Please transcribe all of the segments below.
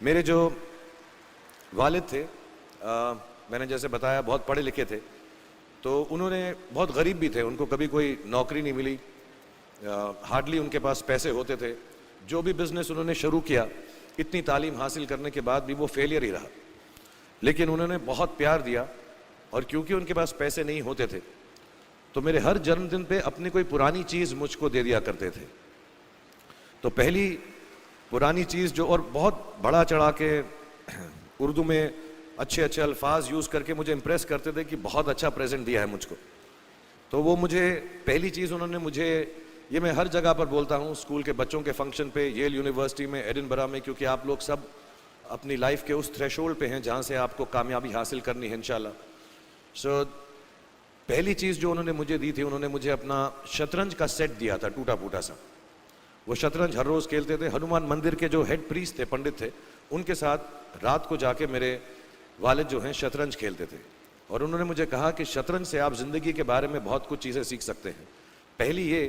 मेरे जो वालिद थे, मैंने जैसे बताया बहुत पढ़े लिखे थे, तो उन्होंने बहुत गरीब भी थे, उनको कभी कोई नौकरी नहीं मिली, हार्डली उनके पास पैसे होते थे। जो भी बिजनेस उन्होंने शुरू किया, इतनी तालीम हासिल करने के बाद भी वो फेलियर ही रहा। लेकिन उन्होंने बहुत प्यार दिया, और क्योंकि उनके पास पैसे नहीं होते थे तो मेरे हर जन्मदिन पे अपनी कोई पुरानी चीज़ मुझको दे दिया करते थे। तो पहली पुरानी चीज़ जो, और बहुत बड़ा चढ़ा के उर्दू में अच्छे अच्छे अल्फाज यूज़ करके मुझे इम्प्रेस करते थे कि बहुत अच्छा प्रेजेंट दिया है मुझको। तो वो मुझे पहली चीज़ उन्होंने मुझे, ये मैं हर जगह पर बोलता हूँ, स्कूल के बच्चों के फंक्शन पे, येल यूनिवर्सिटी में, एडिनबरा में, क्योंकि आप लोग सब अपनी लाइफ के उस थ्रेशोल्ड पे हैं जहाँ से आपको कामयाबी हासिल करनी है इंशाल्लाह। सो पहली चीज़ जो उन्होंने मुझे दी थी, उन्होंने मुझे अपना शतरंज का सेट दिया था, टूटा फूटा सा। वो शतरंज हर रोज़ खेलते थे। हनुमान मंदिर के जो हेड प्रीस्ट थे, पंडित थे, उनके साथ रात को जाके मेरे वालिद जो हैं शतरंज खेलते थे। और उन्होंने मुझे कहा कि शतरंज से आप ज़िंदगी के बारे में बहुत कुछ चीज़ें सीख सकते हैं। पहली ये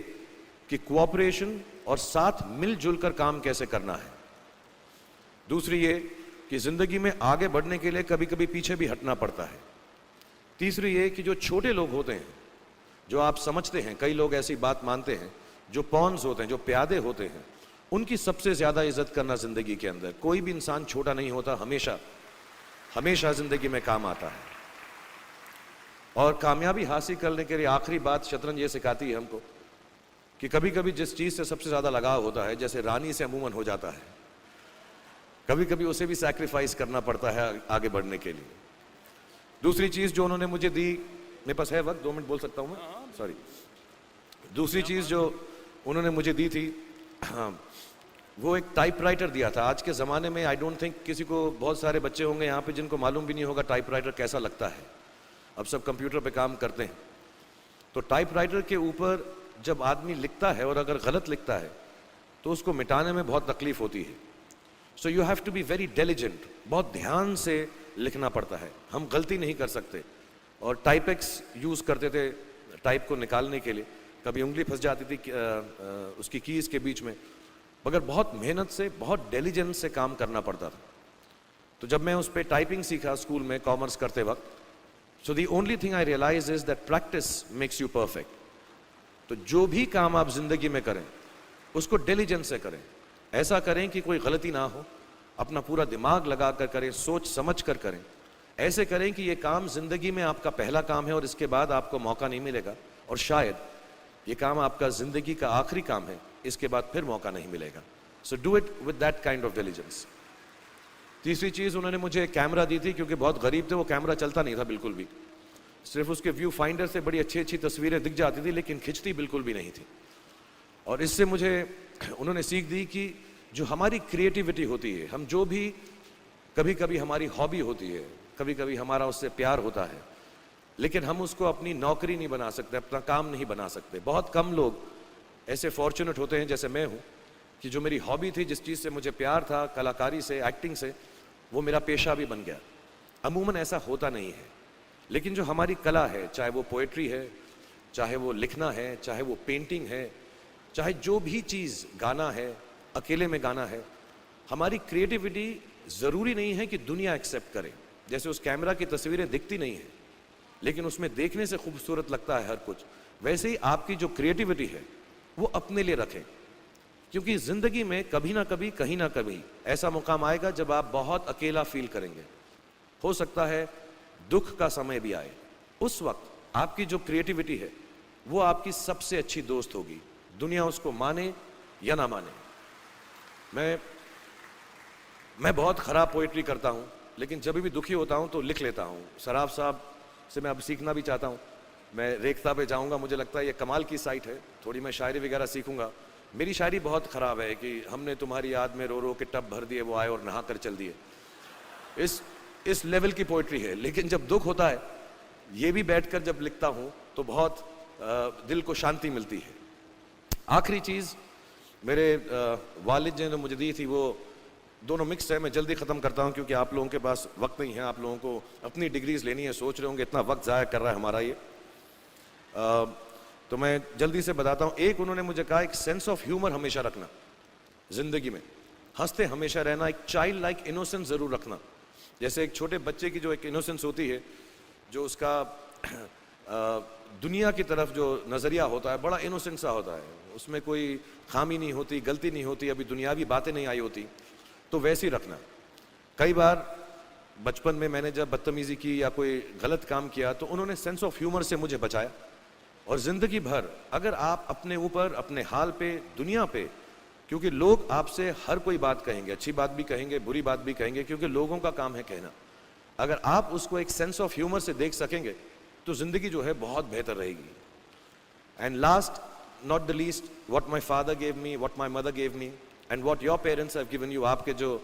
कि कोऑपरेशन और साथ मिलजुल कर काम कैसे करना है। दूसरी ये कि ज़िंदगी में आगे बढ़ने के लिए कभी कभी पीछे भी हटना पड़ता है। तीसरी ये कि जो छोटे लोग होते हैं, जो आप समझते हैं, कई लोग ऐसी बात मानते हैं, जो पॉन्स होते हैं, जो प्यादे होते हैं, उनकी सबसे ज़्यादा इज्जत करना ज़िंदगी के अंदर। कोई भी इंसान छोटा नहीं होता, हमेशा हमेशा ज़िंदगी में काम आता है। और कामयाबी हासिल करने के लिए आखिरी बात शतरंज ये सिखाती है हमको कि कभी कभी जिस चीज़ से सबसे ज़्यादा लगाव होता है, जैसे रानी से अमूमन हो जाता है, कभी कभी उसे भी सैक्रिफाइस करना पड़ता है आगे बढ़ने के लिए। दूसरी चीज़ जो उन्होंने मुझे दी, मेरे पास है वक्त, 2 मिनट बोल सकता हूँ मैं, सॉरी। दूसरी चीज़ जो उन्होंने मुझे दी थी, वो एक टाइपराइटर दिया था। आज के ज़माने में आई डोंट थिंक किसी को, बहुत सारे बच्चे होंगे यहाँ पे जिनको मालूम भी नहीं होगा टाइपराइटर कैसा लगता है। अब सब कंप्यूटर पे काम करते हैं। तो टाइपराइटर के ऊपर जब आदमी लिखता है और अगर गलत लिखता है तो उसको मिटाने में बहुत तकलीफ होती है। So you have to be very diligent, बहुत ध्यान से लिखना पड़ता है। हम गलती नहीं कर सकते। और टाइपेक्स यूज़ करते थे टाइप को निकालने के लिए, कभी उंगली फंस जाती थी उसकी कीज़ के बीच में, मगर बहुत मेहनत से, बहुत डिलिजेंस से काम करना पड़ता था। तो जब मैं उस पर टाइपिंग सीखा स्कूल में कॉमर्स करते वक्त, so the only thing I realise is that practice makes you perfect. तो जो भी काम आप जिंदगी में करें उसको डिलिजेंस से करें, ऐसा करें कि कोई गलती ना हो, अपना पूरा दिमाग लगा कर करें, सोच समझ कर करें। ऐसे करें कि ये काम जिंदगी में आपका पहला काम है और इसके बाद आपको मौका नहीं मिलेगा, और शायद ये काम आपका जिंदगी का आखिरी काम है, इसके बाद फिर मौका नहीं मिलेगा। So do it with that kind of diligence. तीसरी चीज़ उन्होंने मुझे कैमरा दी थी, क्योंकि बहुत गरीब थे, वो कैमरा चलता नहीं था बिल्कुल भी, सिर्फ उसके व्यू फाइंडर से बड़ी अच्छी अच्छी तस्वीरें दिख जाती थी, लेकिन खिंचती बिल्कुल भी नहीं थी। और इससे मुझे उन्होंने सीख दी कि जो हमारी क्रिएटिविटी होती है, हम जो भी, कभी कभी हमारी हॉबी होती है, कभी कभी हमारा उससे प्यार होता है, लेकिन हम उसको अपनी नौकरी नहीं बना सकते, अपना काम नहीं बना सकते। बहुत कम लोग ऐसे फॉर्चुनेट होते हैं जैसे मैं हूँ कि जो मेरी हॉबी थी, जिस चीज़ से मुझे प्यार था, कलाकारी से, एक्टिंग से, वो मेरा पेशा भी बन गया। अमूमन ऐसा होता नहीं है, लेकिन जो हमारी कला है, चाहे वो पोएट्री है, चाहे वो लिखना है, चाहे वो पेंटिंग है, चाहे जो भी चीज़, गाना है, अकेले में गाना है, हमारी क्रिएटिविटी ज़रूरी नहीं है कि दुनिया एक्सेप्ट करे। जैसे उस कैमरा की तस्वीरें दिखती नहीं हैं, लेकिन उसमें देखने से खूबसूरत लगता है हर कुछ, वैसे ही आपकी जो क्रिएटिविटी है वो अपने लिए रखें, क्योंकि ज़िंदगी में कभी ना कभी, कहीं ना कभी ऐसा मुकाम आएगा जब आप बहुत अकेला फील करेंगे। हो सकता है दुख का समय भी आए, उस वक्त आपकी जो क्रिएटिविटी है वो आपकी सबसे अच्छी दोस्त होगी, दुनिया उसको माने या ना माने। मैं बहुत ख़राब पोइट्री करता हूँ, लेकिन जब भी दुखी होता हूँ तो लिख लेता हूँ। सराफ साहब से मैं अब सीखना भी चाहता हूँ। मैं रेख्ता पे जाऊँगा, मुझे लगता है ये कमाल की साइट है, थोड़ी मैं शायरी वगैरह सीखूँगा। मेरी शायरी बहुत ख़राब है कि हमने तुम्हारी याद में रो रो के टब भर दिए, वो आए और नहा कर चल दिए। इस लेवल की पोइट्री है। लेकिन जब दुख होता है, ये भी बैठकर जब लिखता हूँ तो बहुत दिल को शांति मिलती है। आखिरी चीज़ मेरे वालिद जी ने मुझे दी थी, वो दोनों मिक्स है, मैं जल्दी ख़त्म करता हूँ क्योंकि आप लोगों के पास वक्त नहीं है, आप लोगों को अपनी डिग्रीज लेनी है, सोच रहे होंगे इतना वक्त ज़ाया कर रहा है हमारा ये। तो मैं जल्दी से बताता हूँ। एक, उन्होंने मुझे कहा एक सेंस ऑफ ह्यूमर हमेशा रखना ज़िंदगी में। हंसते हमेशा रहना, एक चाइल्ड लाइक इनोसेंस जरूर रखना। जैसे एक छोटे बच्चे की जो एक इनोसेंस होती है, जो उसका दुनिया की तरफ जो नज़रिया होता है बड़ा इनोसेंट सा होता है, उसमें कोई खामी नहीं होती, गलती नहीं होती, अभी दुनियावी बातें नहीं आई होती, तो वैसे ही रखना। कई बार बचपन में मैंने जब बदतमीजी की या कोई गलत काम किया तो उन्होंने सेंस ऑफ ह्यूमर से मुझे बचाया। और जिंदगी भर अगर आप अपने ऊपर, अपने हाल पे, दुनिया पे, क्योंकि लोग आपसे हर कोई बात कहेंगे, अच्छी बात भी कहेंगे, बुरी बात भी कहेंगे, क्योंकि लोगों का काम है कहना। अगर आप उसको एक सेंस ऑफ ह्यूमर से देख सकेंगे तो जिंदगी जो है बहुत बेहतर रहेगी। And last not the least, what my father gave me, what my mother gave me and what your parents have given you, आपके जो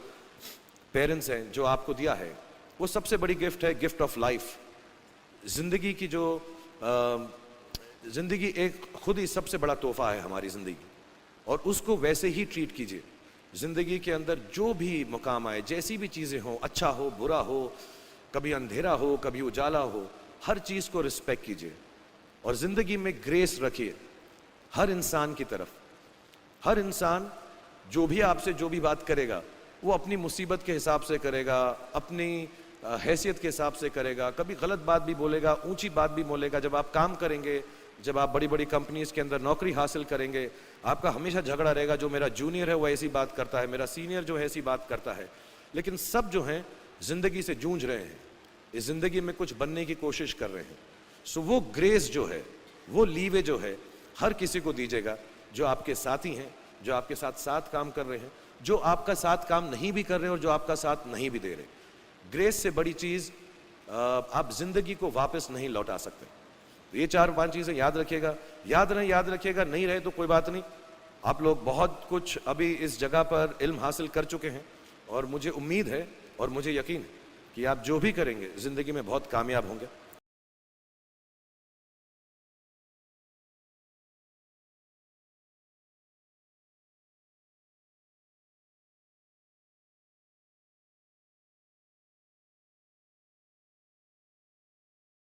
पेरेंट्स हैं जो आपको दिया है, वो सबसे बड़ी गिफ्ट है, गिफ्ट ऑफ लाइफ। जिंदगी की जो जिंदगी एक खुद ही सबसे बड़ा तोहफा है हमारी जिंदगी, और उसको वैसे ही ट्रीट कीजिए। जिंदगी के अंदर जो भी मुकाम आए, जैसी भी चीजें हो, अच्छा हो बुरा हो, कभी अंधेरा हो कभी उजाला हो, हर चीज को रिस्पेक्ट कीजिए और जिंदगी में ग्रेस रखिए हर इंसान की तरफ। हर इंसान जो भी आपसे जो भी बात करेगा वो अपनी मुसीबत के हिसाब से करेगा, अपनी हैसियत के हिसाब से करेगा, कभी गलत बात भी बोलेगा, ऊंची बात भी बोलेगा। जब आप काम करेंगे, जब आप बड़ी बड़ी कंपनीज के अंदर नौकरी हासिल करेंगे, आपका हमेशा झगड़ा रहेगा, जो मेरा जूनियर है वो ऐसी बात करता है, मेरा सीनियर जो है ऐसी बात करता है। लेकिन सब जो हैं जिंदगी से जूझ रहे हैं, इस जिंदगी में कुछ बनने की कोशिश कर रहे हैं। सो वो ग्रेस जो है, वो लीवे जो है, हर किसी को दीजिएगा जो आपके साथी हैं, जो आपके साथ साथ काम कर रहे हैं, जो आपका साथ काम नहीं भी कर रहे हैं और जो आपका साथ नहीं भी दे रहे। ग्रेस से बड़ी चीज आप जिंदगी को वापस नहीं लौटा सकते। ये 4-5 चीजें याद रखिएगा। याद रखिएगा, नहीं रहे तो कोई बात नहीं। आप लोग बहुत कुछ अभी इस जगह पर इल्म हासिल कर चुके हैं और मुझे उम्मीद है और मुझे यकीन है कि आप जो भी करेंगे जिंदगी में बहुत कामयाब होंगे।